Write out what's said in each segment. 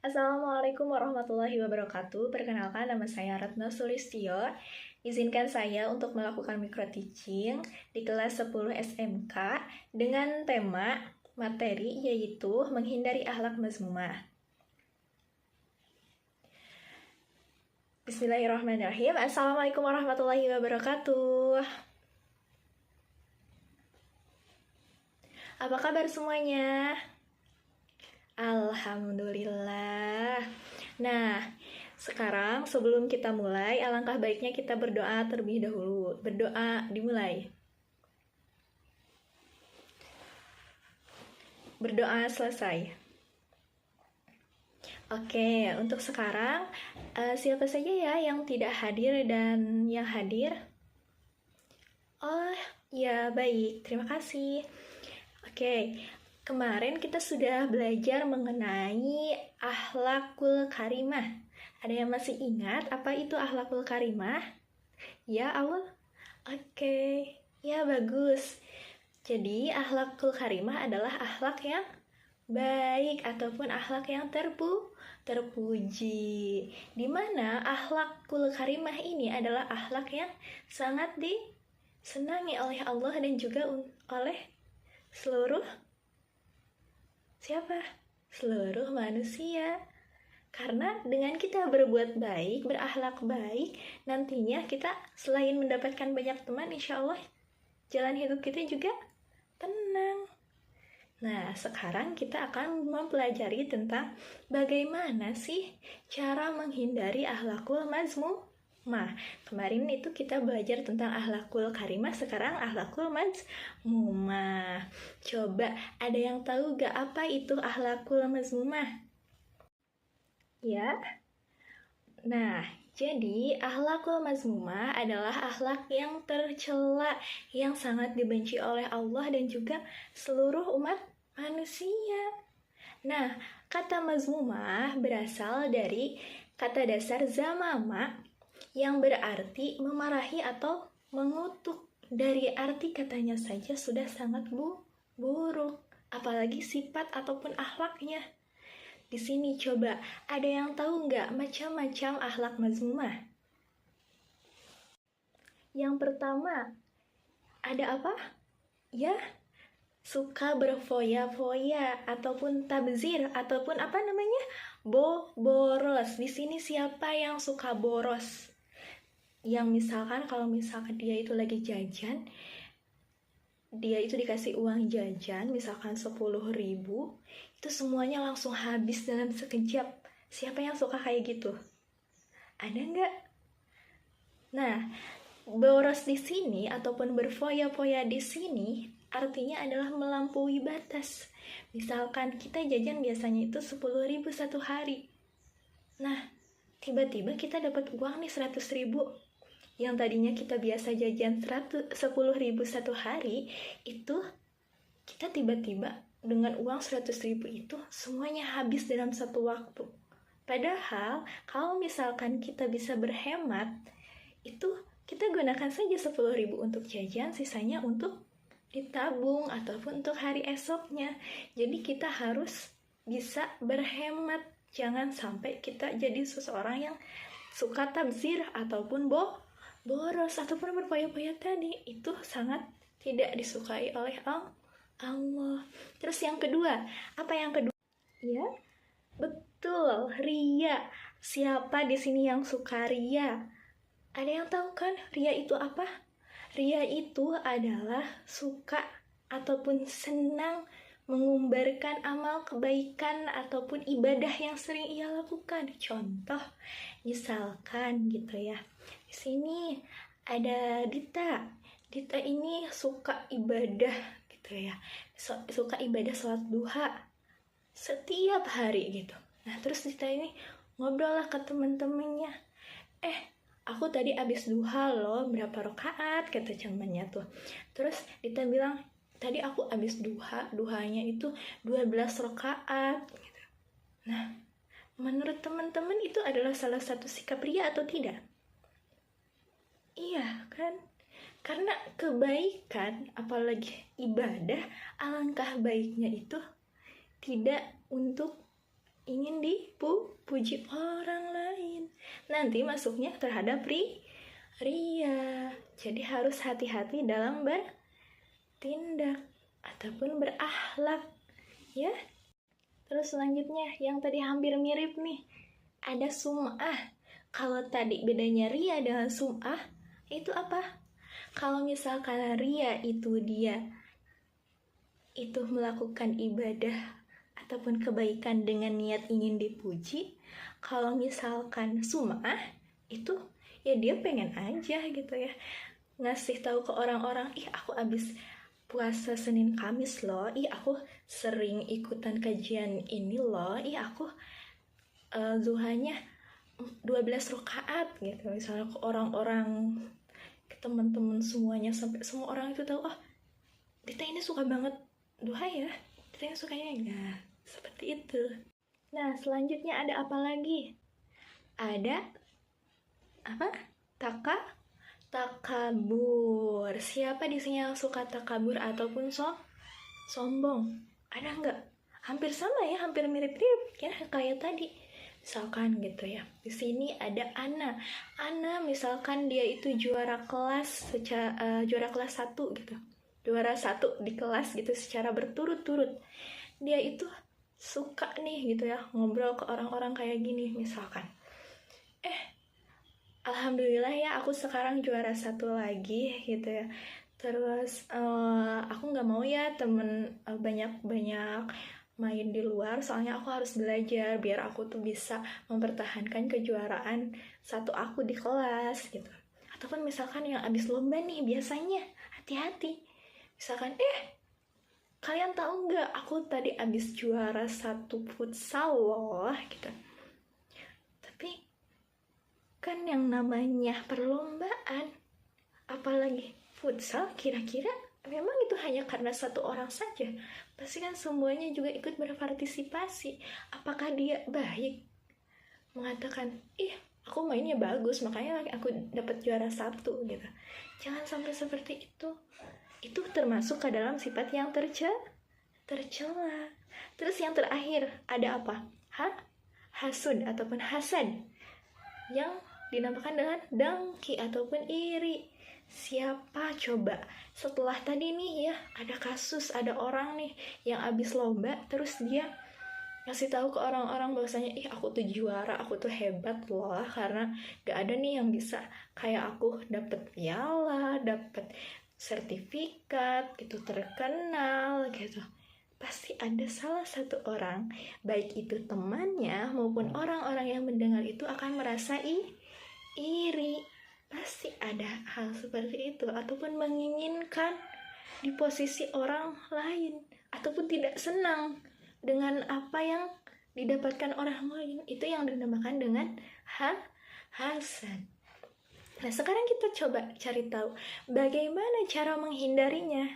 Assalamualaikum warahmatullahi wabarakatuh. Perkenalkan, nama saya Retno Sulistyo. Izinkan saya untuk melakukan micro teaching di kelas 10 SMK dengan tema materi yaitu menghindari akhlak mazmumah. Bismillahirrahmanirrahim. Assalamualaikum warahmatullahi wabarakatuh. Apa kabar semuanya? Alhamdulillah. Nah, sekarang sebelum kita mulai, alangkah baiknya kita berdoa terlebih dahulu. Berdoa dimulai. Berdoa selesai. Oke, untuk sekarang siapa saja ya yang tidak hadir dan yang hadir? Oh, ya baik. Terima kasih. Oke. Kemarin kita sudah belajar mengenai akhlakul karimah. Ada yang masih ingat apa itu akhlakul karimah? Ya, awal? Oke. Ya, bagus. Jadi, akhlakul karimah adalah akhlak yang baik ataupun akhlak yang terpuji. Di mana akhlakul karimah ini adalah akhlak yang sangat disenangi oleh Allah dan juga oleh seluruh manusia. Karena dengan kita berbuat baik, berakhlak baik, nantinya kita selain mendapatkan banyak teman, insya Allah jalan hidup kita juga tenang. Nah, sekarang kita akan mempelajari tentang bagaimana sih cara menghindari akhlakul mazmumah. Kemarin itu kita belajar tentang akhlakul karimah, sekarang akhlakul mazmumah. Coba ada yang tahu gak apa itu akhlakul mazmumah? Ya. Nah, jadi akhlakul mazmumah adalah akhlak yang tercela, yang sangat dibenci oleh Allah dan juga seluruh umat manusia. Nah, kata mazmumah berasal dari kata dasar zamama yang berarti memarahi atau mengutuk. Dari arti katanya saja sudah sangat buruk, apalagi sifat ataupun akhlaknya. Di sini coba, ada yang tahu nggak macam-macam akhlak mazmumah? Yang pertama, ada apa? Ya, suka berfoya-foya ataupun tabzir ataupun apa namanya? Boros. Di sini siapa yang suka boros? Yang misalkan kalau misalkan dia itu lagi jajan, dia itu dikasih uang jajan misalkan 10.000, itu semuanya langsung habis dalam sekejap. Siapa yang suka kayak gitu? Ada nggak? Nah, boros di sini ataupun berfoya-foya di sini artinya adalah melampaui batas. Misalkan kita jajan biasanya itu 10.000 satu hari. Nah, tiba-tiba kita dapat uang nih 100.000. Yang tadinya kita biasa jajan 10.000 satu hari, itu kita tiba-tiba dengan uang 100.000 itu semuanya habis dalam satu waktu. Padahal kalau misalkan kita bisa berhemat, itu kita gunakan saja 10.000 untuk jajan, sisanya untuk ditabung ataupun untuk hari esoknya. Jadi kita harus bisa berhemat, jangan sampai kita jadi seseorang yang suka tabzir ataupun boros ataupun berfoya-foya tadi. Itu sangat tidak disukai oleh Allah. Terus yang kedua, apa yang kedua? Ya, betul, ria. Siapa di sini yang suka ria? Ada yang tahu kan ria itu apa? Ria itu adalah suka ataupun senang mengumbarkan amal kebaikan ataupun ibadah yang sering ia lakukan. Contoh, misalkan gitu ya. Di sini ada Dita. Dita ini suka ibadah gitu ya. Suka ibadah sholat duha setiap hari gitu. Nah, terus Dita ini ngobrol lah ke temen-temennya. Aku tadi abis duha loh, berapa rakaat, kata temannya tuh. Terus Dita bilang, tadi aku abis duhanya itu 12 rakaat gitu. Nah, menurut teman-teman itu adalah salah satu sikap ria atau tidak? Iya kan? Karena kebaikan, apalagi ibadah, alangkah baiknya itu tidak untuk ingin dipuji orang lain. Nanti masuknya terhadap ria. Jadi harus hati-hati dalam bertindak ataupun berakhlak, ya. Terus selanjutnya yang tadi hampir mirip nih, ada sum'ah. Kalau tadi bedanya ria dengan sum'ah, itu apa? Kalau misalkan ria itu dia itu melakukan ibadah ataupun kebaikan dengan niat ingin dipuji. Kalau misalkan sum'ah itu ya dia pengen aja gitu ya, ngasih tahu ke orang-orang, ih aku abis puasa Senin Kamis loh, ih aku sering ikutan kajian ini loh, ih aku zuhanya 12 rakaat gitu, misalnya ke orang-orang, ke teman-teman semuanya, sampai semua orang itu tahu, oh Dita ini suka banget duha ya, Dita ini sukanya ya, seperti itu. Nah selanjutnya ada apa lagi? Ada apa? Takabur. Siapa di sini yang suka takabur ataupun sombong? Ada nggak? Hampir sama ya, hampir mirip-mirip ya kayak tadi. Misalkan gitu ya, di sini ada Ana. Ana misalkan dia itu juara kelas juara kelas 1 gitu. Juara 1 di kelas gitu secara berturut-turut. Dia itu suka nih gitu ya ngobrol ke orang-orang kayak gini misalkan. Alhamdulillah ya aku sekarang juara 1 lagi gitu ya. Terus aku nggak mau ya temen banyak-banyak main di luar, soalnya aku harus belajar biar aku tuh bisa mempertahankan kejuaraan 1 aku di kelas gitu. Ataupun misalkan yang abis lomba nih, biasanya hati-hati. Misalkan kalian tahu nggak aku tadi abis juara 1 futsal loh gitu. Tapi kan yang namanya perlombaan, apalagi futsal, kira-kira memang itu hanya karena 1 orang saja? Pasti kan semuanya juga ikut berpartisipasi. Apakah dia baik mengatakan, aku mainnya bagus makanya aku dapat juara 1 gitu? Jangan sampai seperti itu. Itu termasuk ke dalam sifat yang tercela. Terus yang terakhir ada apa? Hasud ataupun hasad, yang dinamakan dengan dengki ataupun iri. Siapa coba setelah tadi nih ya, ada kasus, ada orang nih yang abis lomba, terus dia ngasih tahu ke orang-orang bahwasanya aku tuh juara, aku tuh hebat loh, karena gak ada nih yang bisa kayak aku dapet piala, dapet sertifikat gitu, terkenal gitu. Pasti ada salah satu orang, baik itu temannya maupun orang-orang yang mendengar itu akan merasa iri. Pasti ada hal seperti itu, ataupun menginginkan di posisi orang lain, ataupun tidak senang dengan apa yang didapatkan orang lain. Itu yang dinamakan dengan hasad. Nah sekarang kita coba cari tahu bagaimana cara menghindarinya.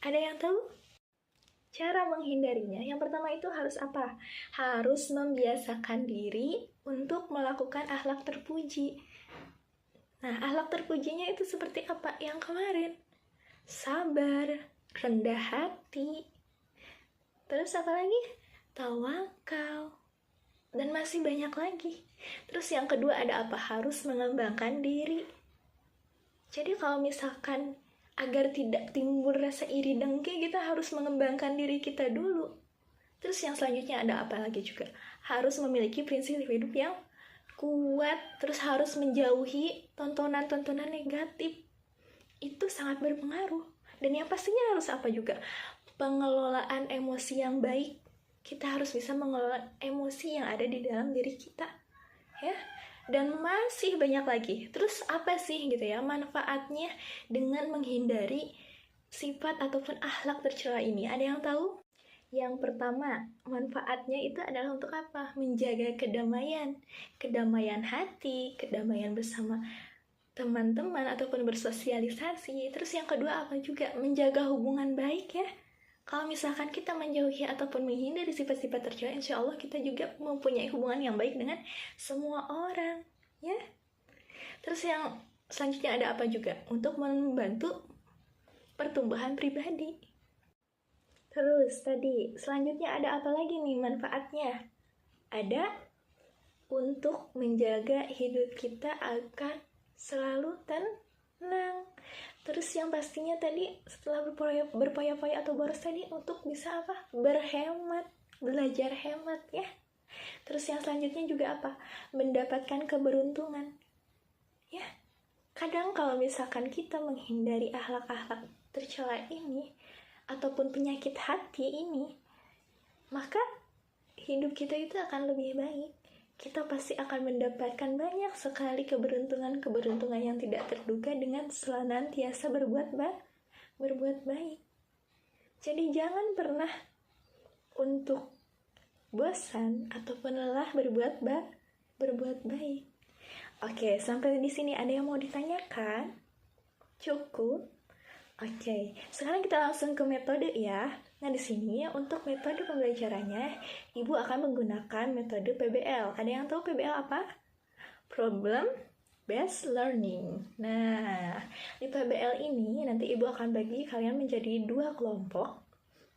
Ada yang tahu? Cara menghindarinya, yang pertama itu harus apa? Harus membiasakan diri untuk melakukan akhlak terpuji. Nah, akhlak terpujinya itu seperti apa? Yang kemarin, sabar, rendah hati, terus apa lagi? Tawakal, dan masih banyak lagi. Terus yang kedua ada apa? Harus mengembangkan diri. Jadi kalau misalkan agar tidak timbul rasa iri dengki, kita harus mengembangkan diri kita dulu. Terus yang selanjutnya ada apa lagi juga? Harus memiliki prinsip hidup yang kuat, terus harus menjauhi tontonan-tontonan negatif. Itu sangat berpengaruh. Dan yang pastinya harus apa juga? Pengelolaan emosi yang baik. Kita harus bisa mengelola emosi yang ada di dalam diri kita. Ya. Dan masih banyak lagi. Terus apa sih gitu ya manfaatnya dengan menghindari sifat ataupun akhlak tercela ini? Ada yang tahu? Yang pertama, manfaatnya itu adalah untuk apa? Menjaga kedamaian hati, kedamaian bersama teman-teman ataupun bersosialisasi. Terus yang kedua apa juga? Menjaga hubungan baik ya. Kalau misalkan kita menjauhi ataupun menghindari sifat-sifat tercela, insya Allah kita juga mempunyai hubungan yang baik dengan semua orang, ya. Terus yang selanjutnya ada apa juga? Untuk membantu pertumbuhan pribadi. Terus tadi selanjutnya ada apa lagi nih manfaatnya? ada untuk menjaga hidup kita agar selalu tenang. Terus yang pastinya tadi setelah berpoya-poya atau boros tadi untuk bisa apa? Berhemat, belajar hemat ya. Terus yang selanjutnya juga apa? Mendapatkan keberuntungan. Ya, kadang kalau misalkan kita menghindari akhlak-akhlak tercela ini ataupun penyakit hati ini, maka hidup kita itu akan lebih baik. Kita pasti akan mendapatkan banyak sekali keberuntungan yang tidak terduga dengan senantiasa berbuat baik. Jadi jangan pernah untuk bosan ataupun lelah berbuat baik. Oke, sampai di sini ada yang mau ditanyakan? Cukup? Oke, sekarang kita langsung ke metode ya. Nah, di sini untuk metode pembelajarannya, Ibu akan menggunakan metode PBL. Ada yang tahu PBL apa? Problem Based Learning. Nah, di PBL ini nanti Ibu akan bagi kalian menjadi 2 kelompok,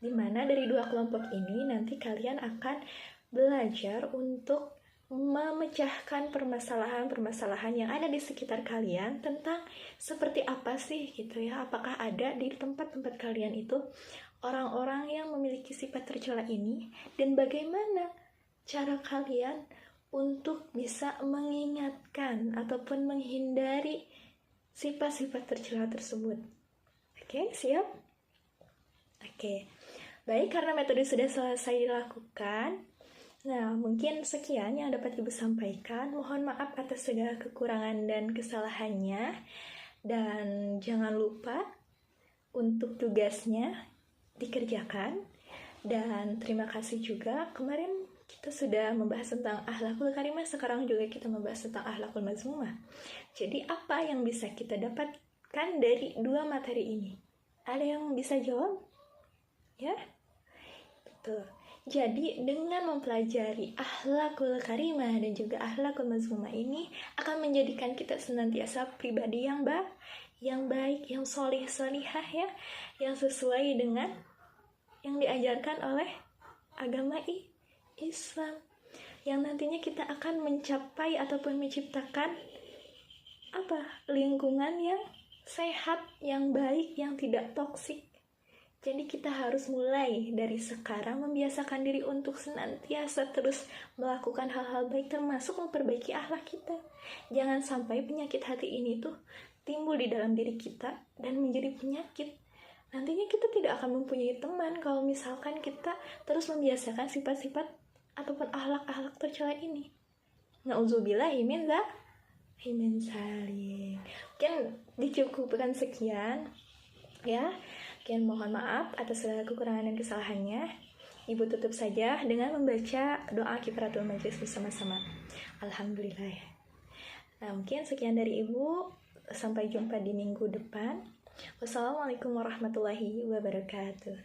di mana dari 2 kelompok ini nanti kalian akan belajar untuk memecahkan permasalahan-permasalahan yang ada di sekitar kalian tentang seperti apa sih gitu ya, apakah ada di tempat-tempat kalian itu orang-orang yang memiliki sifat tercela ini, dan bagaimana cara kalian untuk bisa mengingatkan ataupun menghindari sifat-sifat tercela tersebut. Oke, siap? Oke, baik, karena metode sudah selesai dilakukan. Nah, mungkin sekian yang dapat Ibu sampaikan. Mohon maaf atas segala kekurangan dan kesalahannya. Dan jangan lupa untuk tugasnya dikerjakan. Dan terima kasih juga. Kemarin kita sudah membahas tentang akhlakul karimah, sekarang juga kita membahas tentang akhlakul mazmumah. Jadi apa yang bisa kita dapatkan dari 2 materi ini? Ada yang bisa jawab? Ya? Betul. Jadi dengan mempelajari akhlakul karimah dan juga akhlakul mazmumah ini akan menjadikan kita senantiasa pribadi yang baik, yang solihah ya, yang sesuai dengan yang diajarkan oleh agama Islam, yang nantinya kita akan mencapai ataupun menciptakan lingkungan yang sehat, yang baik, yang tidak toksik. Jadi kita harus mulai dari sekarang membiasakan diri untuk senantiasa terus melakukan hal-hal baik, termasuk memperbaiki akhlak kita. Jangan sampai penyakit hati ini tuh timbul di dalam diri kita dan menjadi penyakit. Nantinya kita tidak akan mempunyai teman kalau misalkan kita terus membiasakan sifat-sifat ataupun akhlak-akhlak tercela ini. Na'udzubillahi min zalim. Mungkin dicukupkan sekian ya. Sekian, mohon maaf atas segala kekurangan dan kesalahannya. Ibu tutup saja dengan membaca doa kifaratul majlis bersama-sama. Alhamdulillah. Nah, mungkin sekian dari Ibu. Sampai jumpa di minggu depan. Wassalamualaikum warahmatullahi wabarakatuh.